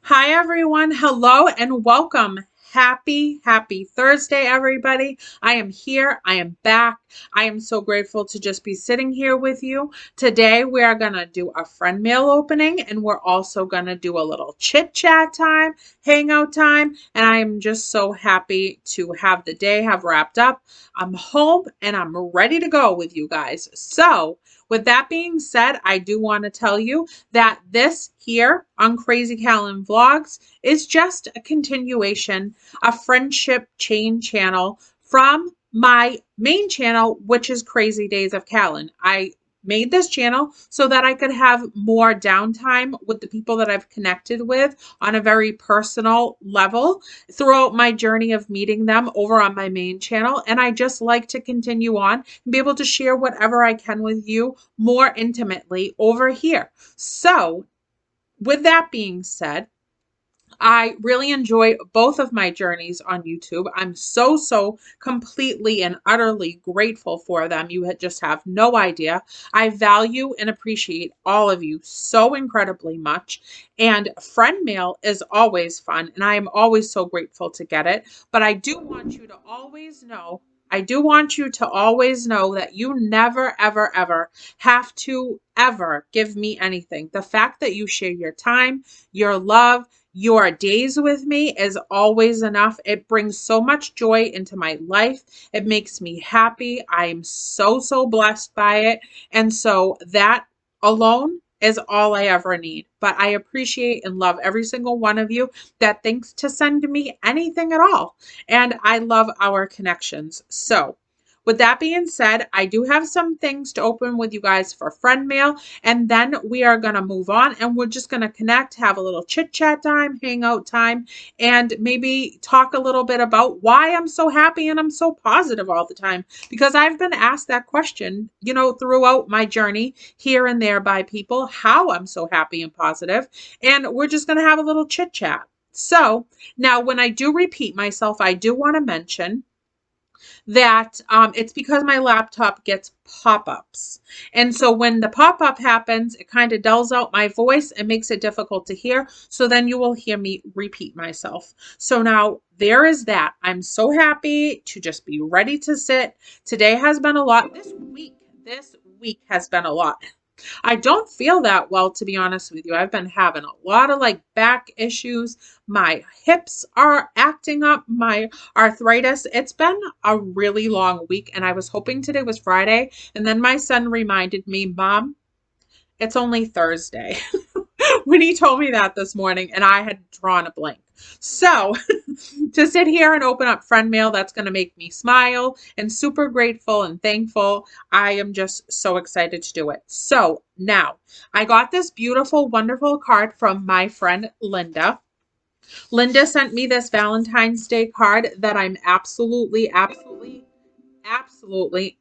Hi, everyone. Hello and welcome. Happy Thursday, everybody. I am here. I am back. I am so grateful to just be sitting here with you. Today, we are going to do a friend mail opening and we're also going to do a little chit chat time, hangout time. And I am just so happy to have the day have wrapped up. I'm home and I'm ready to go with you guys. So, with that being said, I do want to tell you that this here on Crazy Callan Vlogs is just a continuation, a friendship chain channel from my main channel, which is Crazy Days of Callan. I made this channel so that I could have more downtime with the people that I've connected with on a very personal level throughout my journey of meeting them over on my main channel. And I just like to continue on and be able to share whatever I can with you more intimately over here. So, with that being said, I really enjoy both of my journeys on YouTube. I'm so completely and utterly grateful for them. You just have no idea. I value and appreciate all of you so incredibly much. And friend mail is always fun, and I am always so grateful to get it. But I do want you to always know. I do want you to always know that you never, ever have to ever give me anything. The fact that you share your time, your love, your days with me is always enough. It brings so much joy into my life. It makes me happy. I'm so blessed by it. And so that alone is all I ever need. But I appreciate and love every single one of you that thinks to send me anything at all. And I love our connections. So, with that being said, I do have some things to open with you guys for friend mail, and then we are going to move on and we're just going to connect, have a little chit chat time, hangout time, and maybe talk a little bit about why I'm so happy and I'm so positive all the time. Because I've been asked that question, throughout my journey here and there by people, how I'm so happy and positive. And we're just going to have a little chit chat. So now, when I do repeat myself, I do want to mention that it's because my laptop gets pop-ups. And so when the pop-up happens, it kind of dulls out my voice and makes it difficult to hear. So then you will hear me repeat myself. So now there is that. I'm so happy to just be ready to sit. Today has been a lot. This week has been a lot. I don't feel that well, to be honest with you. I've been having a lot of back issues. My hips are acting up, my arthritis. It's been a really long week, and I was hoping today was Friday. And then my son reminded me, Mom, it's only Thursday. When he told me that this morning, and I had drawn a blank. So, to sit here and open up friend mail, that's going to make me smile and super grateful and thankful. I am just so excited to do it. So, now I got this beautiful, wonderful card from my friend Linda. Linda sent me this Valentine's Day card that I'm absolutely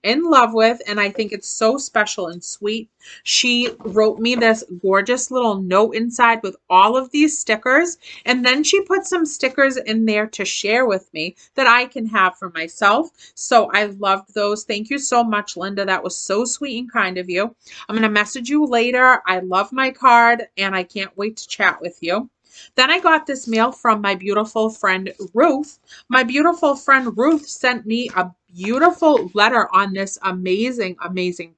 in love with, and I think it's so special and sweet. She wrote me this gorgeous little note inside with all of these stickers, and then she put some stickers in there to share with me that I can have for myself. So I loved those. Thank you so much, Linda. That was so sweet and kind of you. I'm going to message you later. I love my card, and I can't wait to chat with you. Then I got this mail from my beautiful friend Ruth. My beautiful friend Ruth sent me a beautiful letter on this amazing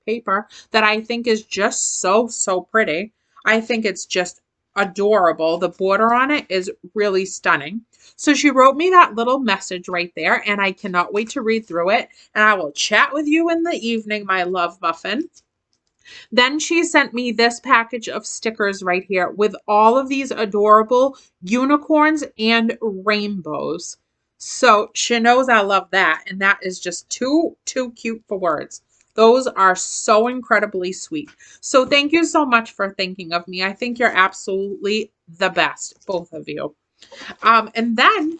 paper that I think is just so pretty. I think it's just adorable. The border on it is really stunning. So she wrote me that little message right there, and I cannot wait to read through it. And I will chat with you in the evening, my love muffin. Then she sent me this package of stickers right here with all of these adorable unicorns and rainbows. So she knows I love that. And that is just too cute for words. Those are so incredibly sweet. So thank you so much for thinking of me. I think you're absolutely the best, both of you. And then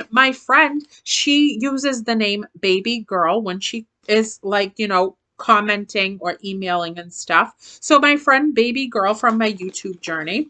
my friend, she uses the name Baby Girl when she is commenting or emailing and stuff. So my friend Baby Girl from my YouTube journey,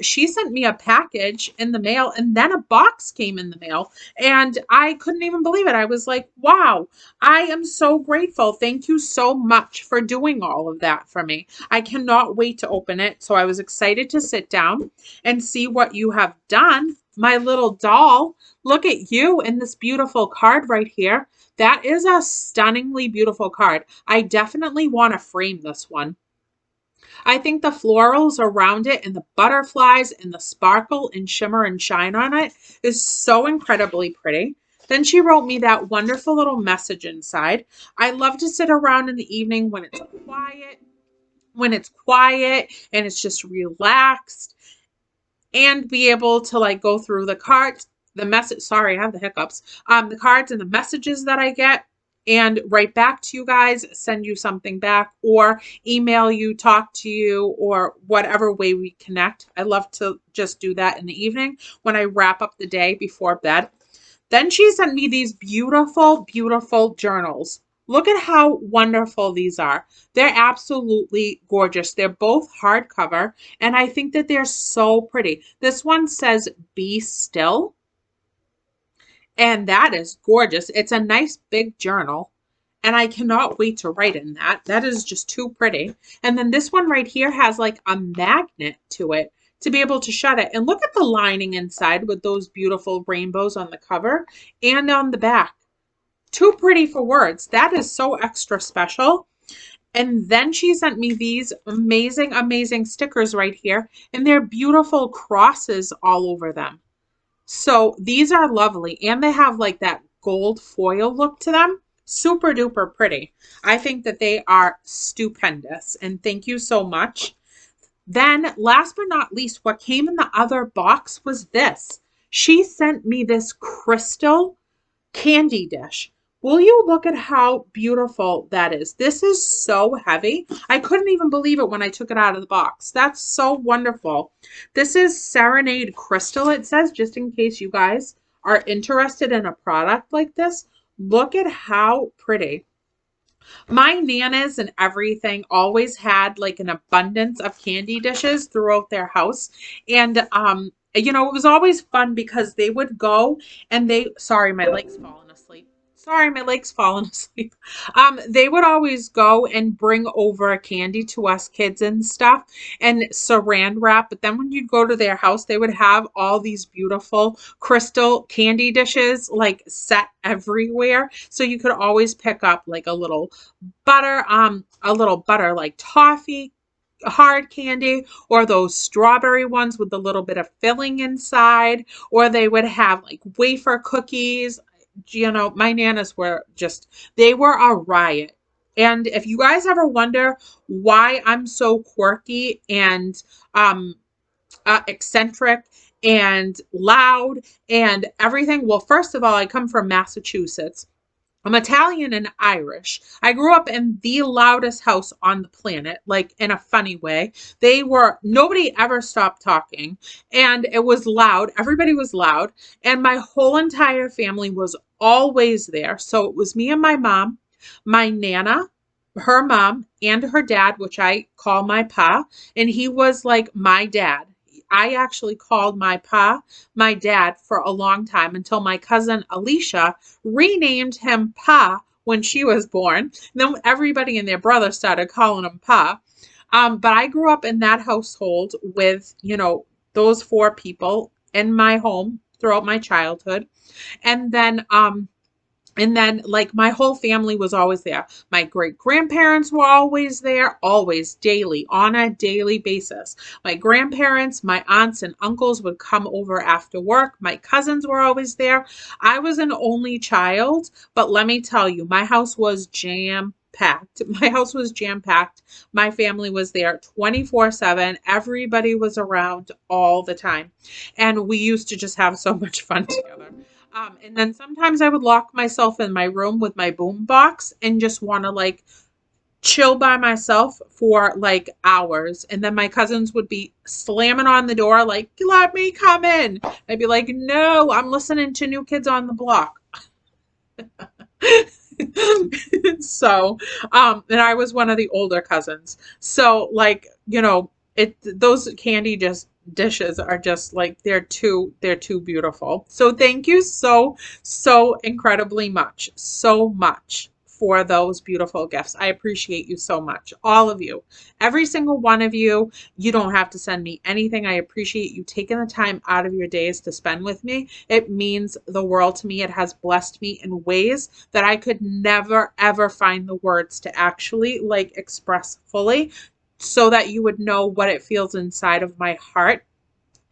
she sent me a package in the mail, and then a box came in the mail, and I couldn't even believe it. I was like, wow, I am so grateful. Thank you so much for doing all of that for me. I cannot wait to open it. So I was excited to sit down and see what you have done. My little doll, look at you in this beautiful card right here. That is a stunningly beautiful card. I definitely want to frame this one. I think the florals around it and the butterflies and the sparkle and shimmer and shine on it is so incredibly pretty. Then she wrote me that wonderful little message inside. I love to sit around in the evening when it's quiet and it's just relaxed, and be able to like go through the cards, the message, sorry, I have the hiccups, the cards and the messages that I get, and write back to you guys, send you something back, or email you, talk to you, or whatever way we connect. I love to just do that in the evening when I wrap up the day before bed. Then she sent me these beautiful, beautiful journals. Look at how wonderful these are. They're absolutely gorgeous. They're both hardcover, and I think that they're so pretty. This one says, "Be Still," and that is gorgeous. It's a nice big journal, and I cannot wait to write in that. That is just too pretty. And then this one right here has like a magnet to it to be able to shut it. And look at the lining inside with those beautiful rainbows on the cover and on the back. Too pretty for words. That is so extra special. And then she sent me these amazing, amazing stickers right here, and they're beautiful crosses all over them. So these are lovely, and they have like that gold foil look to them. Super duper pretty. I think that they are stupendous, and thank you so much. Then last but not least, what came in the other box was this. She sent me this crystal candy dish. Will you look at how beautiful that is? This is so heavy. I couldn't even believe it when I took it out of the box. That's so wonderful. This is Serenade Crystal, it says, just in case you guys are interested in a product like this. Look at how pretty. My nanas and everything always had like an abundance of candy dishes throughout their house. And it was always fun because they would go and sorry, my leg's falling asleep. Sorry, my leg's falling asleep. They would always go and bring over candy to us kids and stuff and saran wrap. But then when you'd go to their house, they would have all these beautiful crystal candy dishes like set everywhere. So you could always pick up like a little butter like toffee hard candy, or those strawberry ones with a little bit of filling inside, or they would have like wafer cookies. My nanas they were a riot. And if you guys ever wonder why I'm so quirky and eccentric and loud and everything, well, first of all, I come from Massachusetts. I'm Italian and Irish. I grew up in the loudest house on the planet, like in a funny way. Nobody ever stopped talking, and it was loud. Everybody was loud, and my whole entire family was always there. So it was me and my mom, my Nana, her mom, and her dad, which I call my pa, and he was like my dad. I actually called my pa my dad for a long time until my cousin Alicia renamed him Pa when she was born. And then everybody and their brother started calling him Pa. But I grew up in that household with, those four people in my home throughout my childhood. And then like my whole family was always there. My great grandparents were always there, always daily, on a daily basis. My grandparents, my aunts and uncles would come over after work. My cousins were always there. I was an only child, but let me tell you, my house was jam-packed. My house was jam-packed. My family was there 24/7. Everybody was around all the time. And we used to just have so much fun together. And then sometimes I would lock myself in my room with my boom box and just want to like chill by myself for like hours. And then my cousins would be slamming on the door like, let me come in. I'd be like, no, I'm listening to New Kids on the Block. So, and I was one of the older cousins. So like, those candy just dishes are just like they're too beautiful. So thank you so incredibly much. So much for those beautiful gifts. I appreciate you so much. All of you. Every single one of you. You don't have to send me anything. I appreciate you taking the time out of your days to spend with me. It means the world to me. It has blessed me in ways that I could never ever find the words to actually like express fully, so that you would know what it feels inside of my heart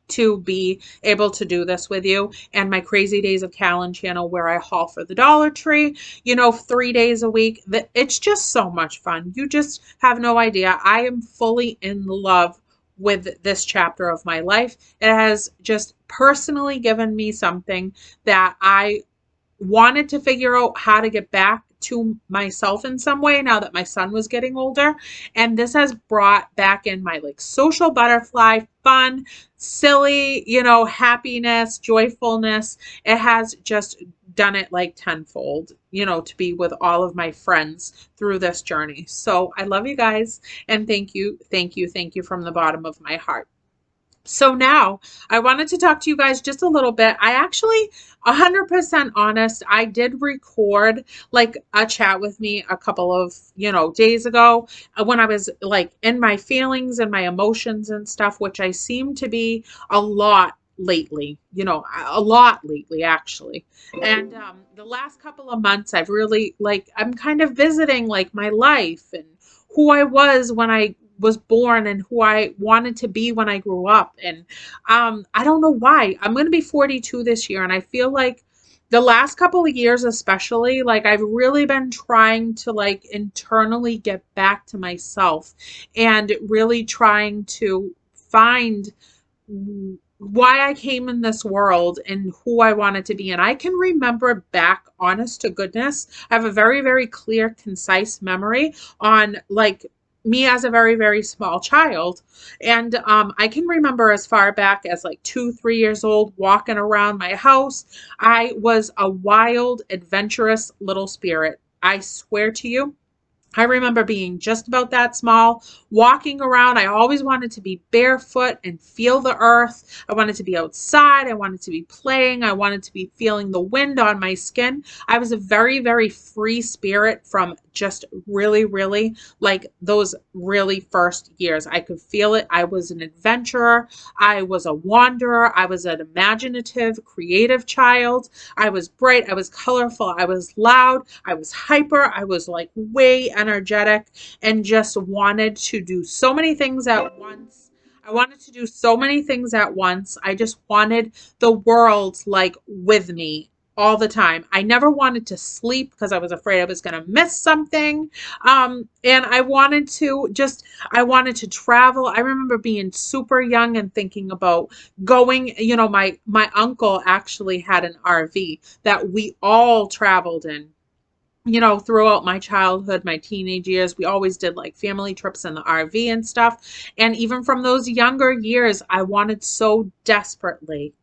to be able to do this with you. And my Crazy Days of Callan channel, where I haul for the Dollar Tree, 3 days a week. It's just so much fun. You just have no idea. I am fully in love with this chapter of my life. It has just personally given me something that I wanted to figure out how to get back to myself in some way now that my son was getting older. And this has brought back in my like social butterfly, fun, silly, happiness, joyfulness. It has just done it like tenfold, to be with all of my friends through this journey. So I love you guys, and thank you, thank you, thank you from the bottom of my heart. So now I wanted to talk to you guys just a little bit. I actually, 100% honest, I did record like a chat with me a couple of, days ago, when I was like in my feelings and my emotions and stuff, which I seem to be a lot lately, a lot lately actually. And the last couple of months, I've really like, I'm kind of visiting like my life and who I was when I was born and who I wanted to be when I grew up. And I don't know why. I'm going to be 42 this year, and I feel like the last couple of years especially, like I've really been trying to like internally get back to myself and really trying to find why I came in this world and who I wanted to be. And I can remember back, honest to goodness, I have a very, very clear, concise memory on like me as a very, very small child. And I can remember as far back as like 2, 3 years old, walking around my house. I was a wild, adventurous little spirit. I swear to you. I remember being just about that small, walking around. I always wanted to be barefoot and feel the earth. I wanted to be outside. I wanted to be playing. I wanted to be feeling the wind on my skin. I was a very, very free spirit from just really, really like those really first years. I could feel it. I was an adventurer. I was a wanderer. I was an imaginative, creative child. I was bright. I was colorful. I was loud. I was hyper. I was like way energetic and just wanted to do so many things at once. I wanted to do so many things at once. I just wanted the world like with me all the time. I never wanted to sleep because I was afraid I was going to miss something. And I wanted to travel. I remember being super young and thinking about going, my uncle actually had an RV that we all traveled in. Throughout my childhood, my teenage years, we always did like family trips in the RV and stuff. And even from those younger years, I wanted so desperately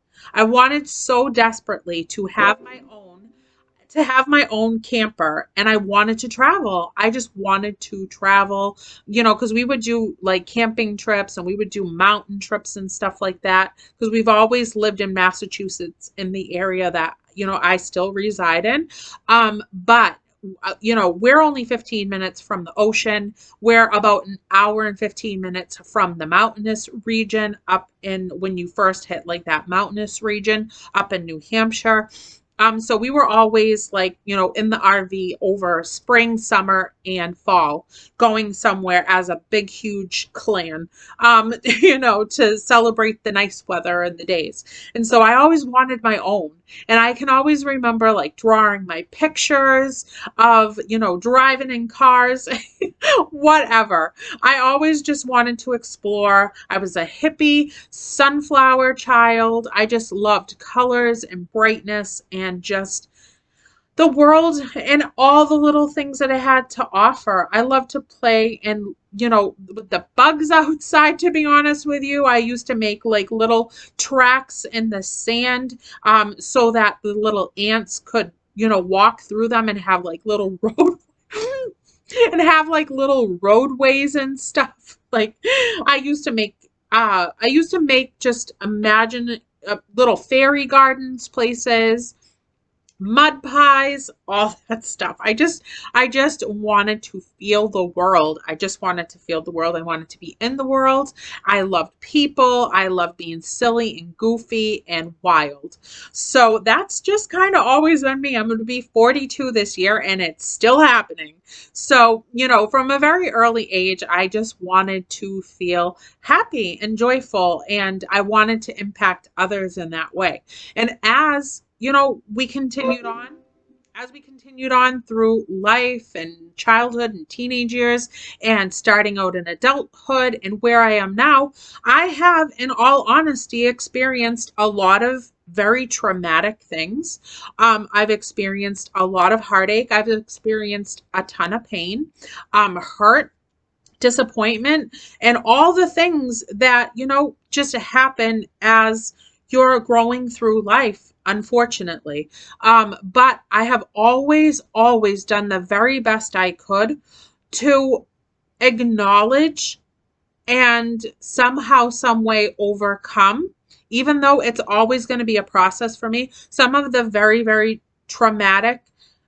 to have my own camper, and I wanted to travel. I just wanted to travel, because we would do like camping trips and we would do mountain trips and stuff like that, because we've always lived in Massachusetts in the area that, I still reside in. But we're only 15 minutes from the ocean. We're about an hour and 15 minutes from the mountainous region up in when you first hit like that mountainous region up in New Hampshire. So we were always like, in the RV over spring, summer, and fall, going somewhere as a big, huge clan, to celebrate the nice weather and the days. And so I always wanted my own. And I can always remember like drawing my pictures of, driving in cars, whatever. I always just wanted to explore. I was a hippie, sunflower child. I just loved colors and brightness and just the world and all the little things that it had to offer. I love to play and, with the bugs outside, to be honest with you. I used to make like little tracks in the sand so that the little ants could, walk through them and have like little road and have like little roadways and stuff. Like I used to make just imagine little fairy gardens places, mud pies, all that stuff. I just wanted to feel the world. I just wanted to feel the world. I wanted to be in the world. I loved people. I loved being silly and goofy and wild. So that's just kind of always been me. I'm going to be 42 this year and it's still happening. So, from a very early age, I just wanted to feel happy and joyful, and I wanted to impact others in that way. And as we continued on through life and childhood and teenage years and starting out in adulthood and where I am now, I have, in all honesty, experienced a lot of very traumatic things. I've experienced a lot of heartache. I've experienced a ton of pain, hurt, disappointment, and all the things that, just happen as you're growing through life, unfortunately. But I have always, always done the very best I could to acknowledge and somehow, some way overcome, even though it's always going to be a process for me. Some of the very, very traumatic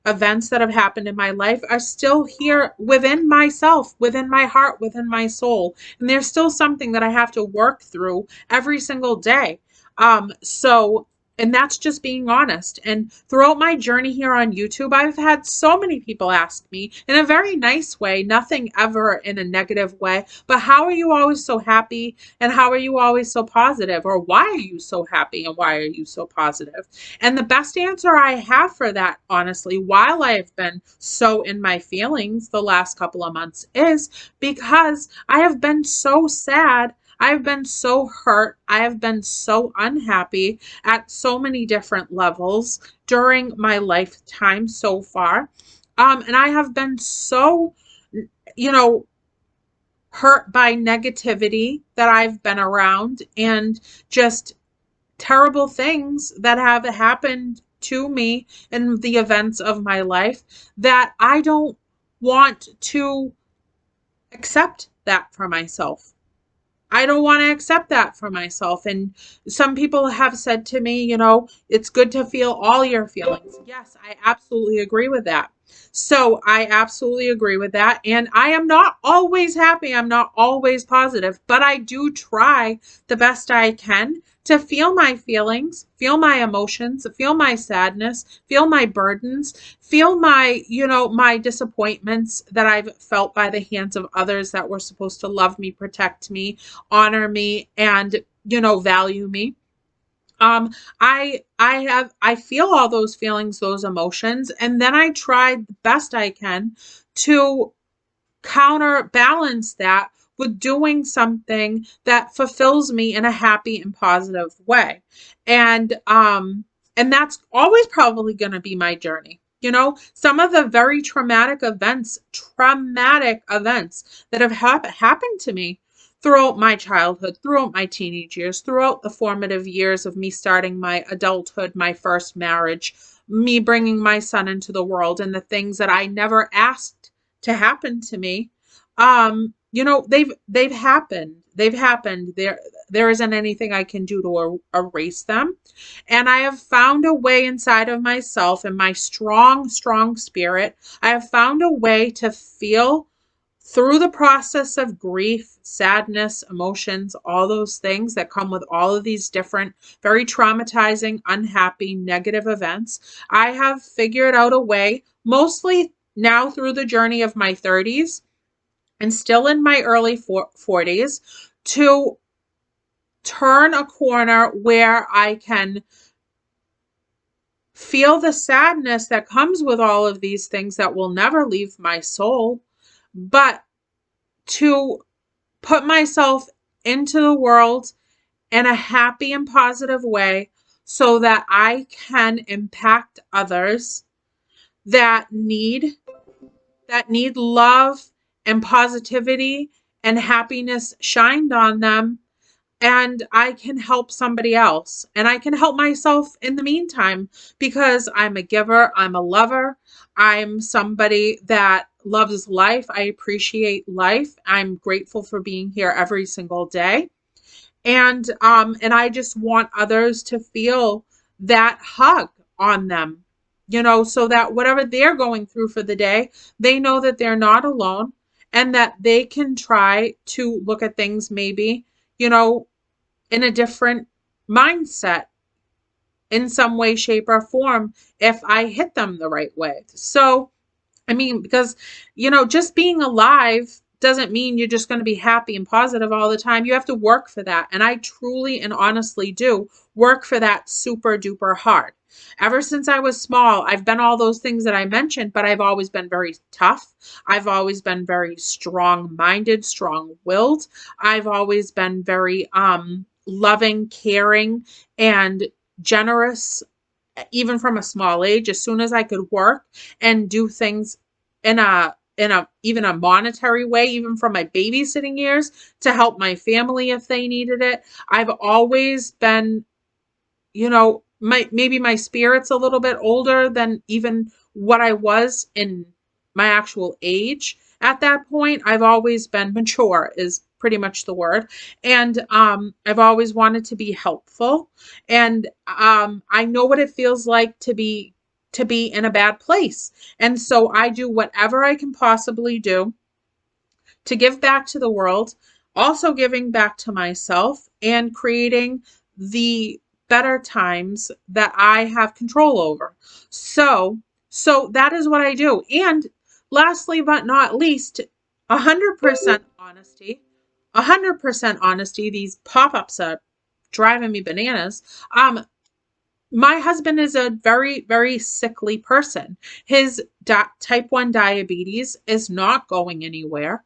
events that have happened in my life are still here within myself, within my heart, within my soul. And there's still something that I have to work through every single day. And that's just being honest. And throughout my journey here on YouTube, I've had so many people ask me in a very nice way, nothing ever in a negative way, but how are you always so happy? And how are you always so positive? Or why are you so happy? And why are you so positive? And the best answer I have for that, honestly, while I have been so in my feelings the last couple of months, is because I have been so sad. I've been so hurt. I have been so unhappy at so many different levels during my lifetime so far. And I have been so, hurt by negativity that I've been around, and just terrible things that have happened to me in the events of my life, that I don't want to accept that for myself. I don't want to accept that for myself. And some people have said to me, it's good to feel all your feelings. Yes, I absolutely agree with that. So I absolutely agree with that. And I am not always happy. I'm not always positive, but I do try the best I can to feel my feelings, feel my emotions, feel my sadness, feel my burdens, feel my disappointments that I've felt by the hands of others that were supposed to love me, protect me, honor me, and, value me. I feel all those feelings, those emotions, and then I try the best I can to counterbalance that with doing something that fulfills me in a happy and positive way. And that's always probably going to be my journey. Some of the very traumatic events that have happened to me throughout my childhood, throughout my teenage years, throughout the formative years of me starting my adulthood, my first marriage, me bringing my son into the world, and the things that I never asked to happen to me. They've happened. They've happened. There isn't anything I can do to erase them. And I have found a way inside of myself and my strong, strong spirit. I have found a way to feel through the process of grief, sadness, emotions, all those things that come with all of these different, very traumatizing, unhappy, negative events. I have figured out a way, mostly now through the journey of my 30s and still in my early 40s, to turn a corner where I can feel the sadness that comes with all of these things that will never leave my soul, but to put myself into the world in a happy and positive way so that I can impact others that need love and positivity and happiness shined on them and I can help somebody else, and I can help myself in the meantime, because I'm a giver, I'm a lover, I'm somebody that loves life. I appreciate life. I'm grateful for being here every single day. And I just want others to feel that hug on them, so that whatever they're going through for the day, they know that they're not alone, and that they can try to look at things maybe, you know in a different mindset, in some way, shape, or form, if I hit them the right way. So, I mean, because, just being alive doesn't mean you're just going to be happy and positive all the time. You have to work for that. And I truly and honestly do work for that super duper hard. Ever since I was small, I've been all those things that I mentioned, but I've always been very tough. I've always been very strong minded, strong willed. I've always been very loving, caring, and generous, even from a small age. As soon as I could work and do things in a even a monetary way, even from my babysitting years, to help my family if they needed it, I've always been, my spirit's a little bit older than even what I was in my actual age at that point. I've always been mature, is pretty much the word. And I've always wanted to be helpful. And I know what it feels like to be in a bad place. And so I do whatever I can possibly do to give back to the world, also giving back to myself, and creating the better times that I have control over. So that is what I do. And lastly but not least, 100% honesty. 100% honesty. These pop-ups are driving me bananas. My husband is a very, very sickly person. His type 1 diabetes is not going anywhere.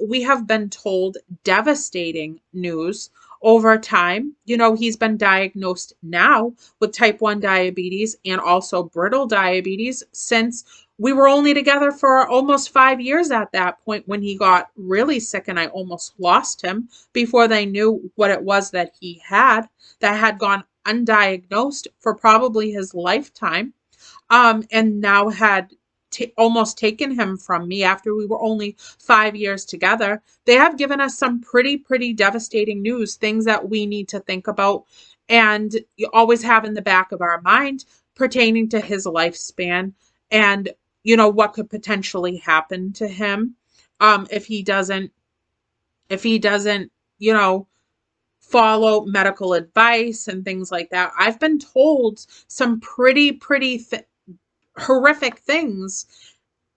We have been told devastating news over time. He's been diagnosed now with type 1 diabetes and also brittle diabetes since we were only together for almost 5 years at that point, when he got really sick and I almost lost him before they knew what it was that he had, that had gone undiagnosed for probably his lifetime, and now had almost taken him from me after we were only 5 years together. They have given us some pretty devastating news, things that we need to think about and you always have in the back of our mind, pertaining to his lifespan, and what could potentially happen to him if he doesn't you know follow medical advice and things like that. I've been told some pretty horrific things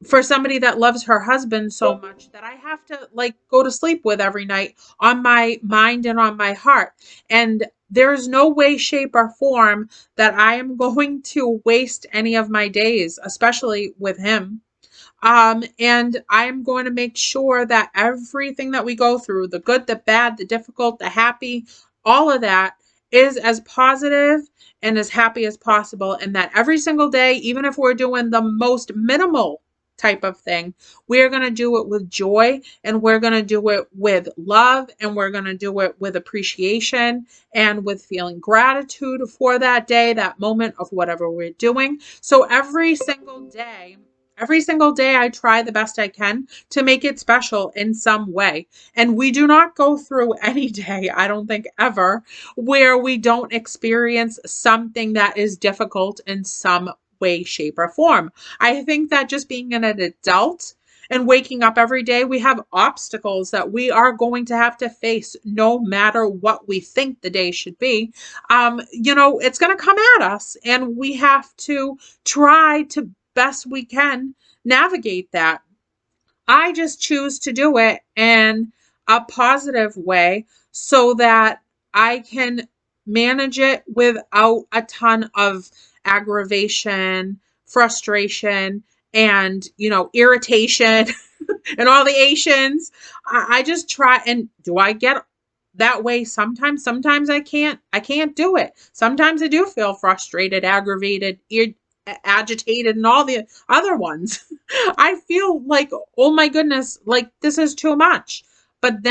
for somebody that loves her husband so much that I have to go to sleep with every night, on my mind and on my heart. And there's no way, shape, or form that I am going to waste any of my days, especially with him. And I'm going to make sure that everything that we go through, the good, the bad, the difficult, the happy, all of that, is as positive and as happy as possible. And that every single day, even if we're doing the most minimal type of thing, we're going to do it with joy, and we're going to do it with love, and we're going to do it with appreciation and with feeling gratitude for that day, that moment of whatever we're doing. So every single day, I try the best I can to make it special in some way. And we do not go through any day, I don't think ever, where we don't experience something that is difficult in some way, shape, or form. I think that just being an adult and waking up every day, we have obstacles that we are going to have to face no matter what we think the day should be. It's going to come at us, and we have to try to best we can navigate that. I just choose to do it in a positive way so that I can manage it without a ton of aggravation, frustration, and, irritation and all the Asians. I just try. And do I get that way sometimes? Sometimes I can't do it. Sometimes I do feel frustrated, aggravated, agitated, and all the other ones. I feel like, oh my goodness, like this is too much. But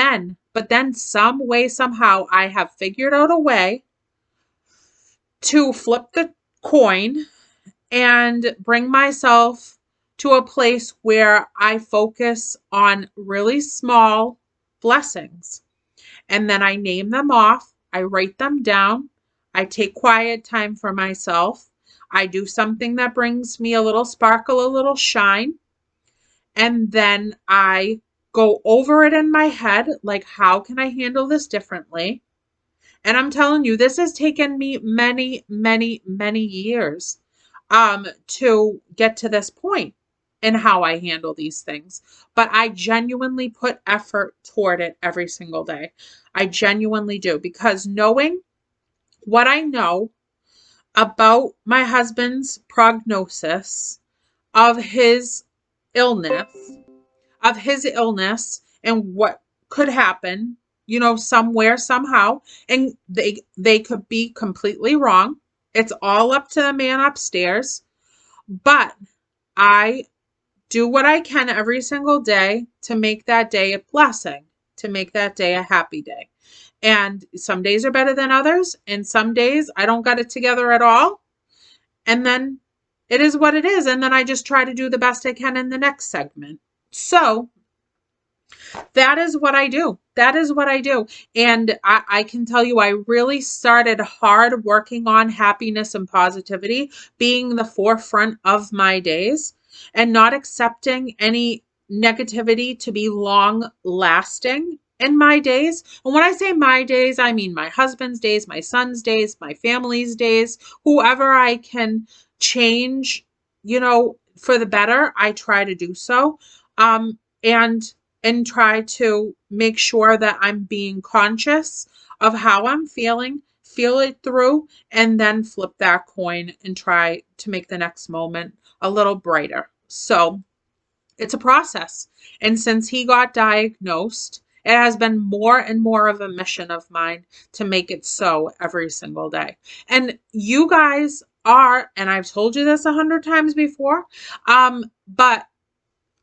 But then some way, somehow, I have figured out a way to flip the coin and bring myself to a place where I focus on really small blessings. And then I name them off, I write them down, I take quiet time for myself, I do something that brings me a little sparkle, a little shine, and then I go over it in my head, like, how can I handle this differently? And I'm telling you, this has taken me many, many, many years to get to this point in how I handle these things. But I genuinely put effort toward it every single day. I genuinely do, because knowing what I know about my husband's prognosis of his illness, and what could happen, somewhere, somehow, and they could be completely wrong. It's all up to the man upstairs. But I do what I can every single day to make that day a blessing, to make that day a happy day. And some days are better than others, and some days I don't got it together at all. And then it is what it is. And then I just try to do the best I can in the next segment. So that is what I do. That is what I do. And I can tell you, I really started hard working on happiness and positivity being the forefront of my days, and not accepting any negativity to be long lasting in my days. And when I say my days, I mean my husband's days, my son's days, my family's days, whoever I can change, for the better, I try to do so. And try to make sure that I'm being conscious of how I'm feeling, feel it through, and then flip that coin and try to make the next moment a little brighter. So it's a process. And since he got diagnosed, it has been more and more of a mission of mine to make it so every single day. And you guys are, and I've told you this 100 times before, but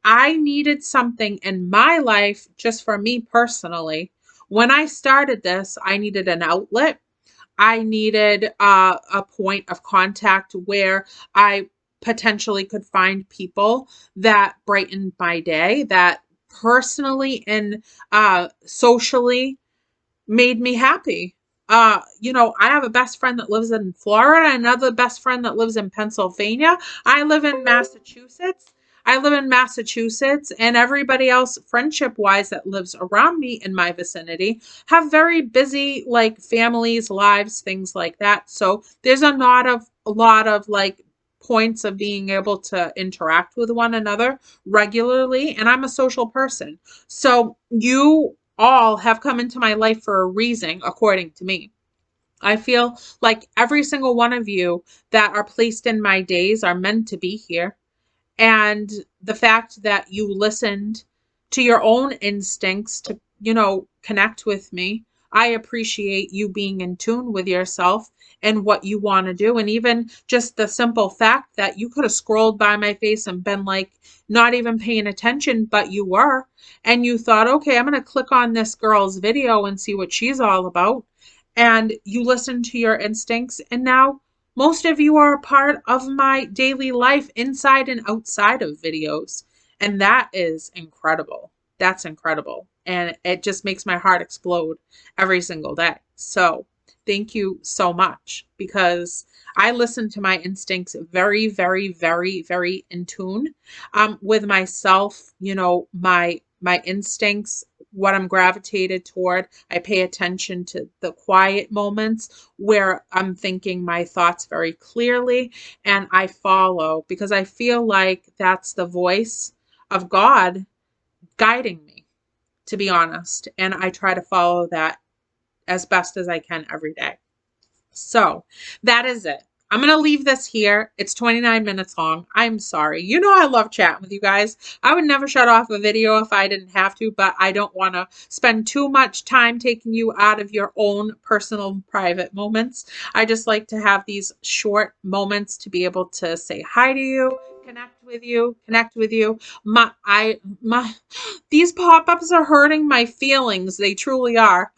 I needed something in my life, just for me personally. When I started this, I needed an outlet. I needed a point of contact where I potentially could find people that brightened my day, that personally and socially made me happy. I have a best friend that lives in Florida, another best friend that lives in Pennsylvania. I live in Massachusetts. And everybody else, friendship wise, that lives around me in my vicinity have very busy, like, families, lives, things like that. So there's a lot of like points of being able to interact with one another regularly. And I'm a social person. So you all have come into my life for a reason, according to me. I feel like every single one of you that are placed in my days are meant to be here. And the fact that you listened to your own instincts to, connect with me, I appreciate you being in tune with yourself and what you want to do. And even just the simple fact that you could have scrolled by my face and been like, not even paying attention, but you were. And you thought, okay, I'm going to click on this girl's video and see what she's all about. And you listened to your instincts. And now most of you are a part of my daily life, inside and outside of videos. And that is incredible. That's incredible. And it just makes my heart explode every single day. So thank you so much, because I listen to my instincts very, very, very, very in tune with myself, my instincts, what I'm gravitated toward. I pay attention to the quiet moments where I'm thinking my thoughts very clearly, and I follow, because I feel like that's the voice of God guiding me, to be honest. And I try to follow that as best as I can every day. So that is it. I'm going to leave this here. It's 29 minutes long. I'm sorry. I love chatting with you guys. I would never shut off a video if I didn't have to, but I don't want to spend too much time taking you out of your own personal, private moments. I just like to have these short moments to be able to say hi to you, connect with you, connect with you. My these pop-ups are hurting my feelings. They truly are.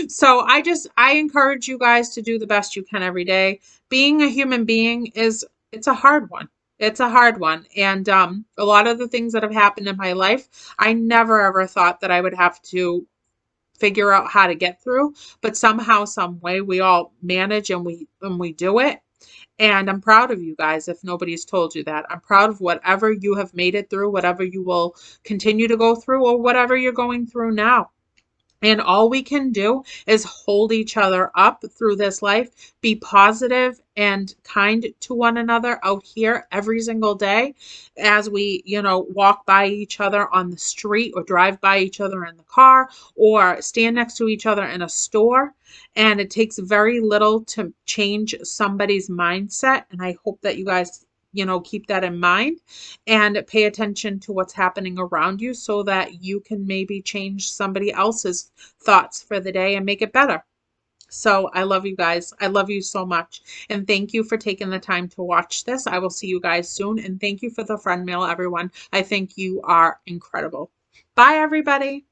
So I encourage you guys to do the best you can every day. Being a human being it's a hard one. It's a hard one. And a lot of the things that have happened in my life, I never ever thought that I would have to figure out how to get through, but somehow some way we all manage and we do it. And I'm proud of you guys if nobody's told you that. I'm proud of whatever you have made it through, whatever you will continue to go through, or whatever you're going through now. And all we can do is hold each other up through this life, be positive and kind to one another out here every single day as we, walk by each other on the street or drive by each other in the car or stand next to each other in a store. And it takes very little to change somebody's mindset. And I hope that you guys keep that in mind and pay attention to what's happening around you so that you can maybe change somebody else's thoughts for the day and make it better. So I love you guys. I love you so much. And thank you for taking the time to watch this. I will see you guys soon. And thank you for the friend mail, everyone. I think you are incredible. Bye, everybody.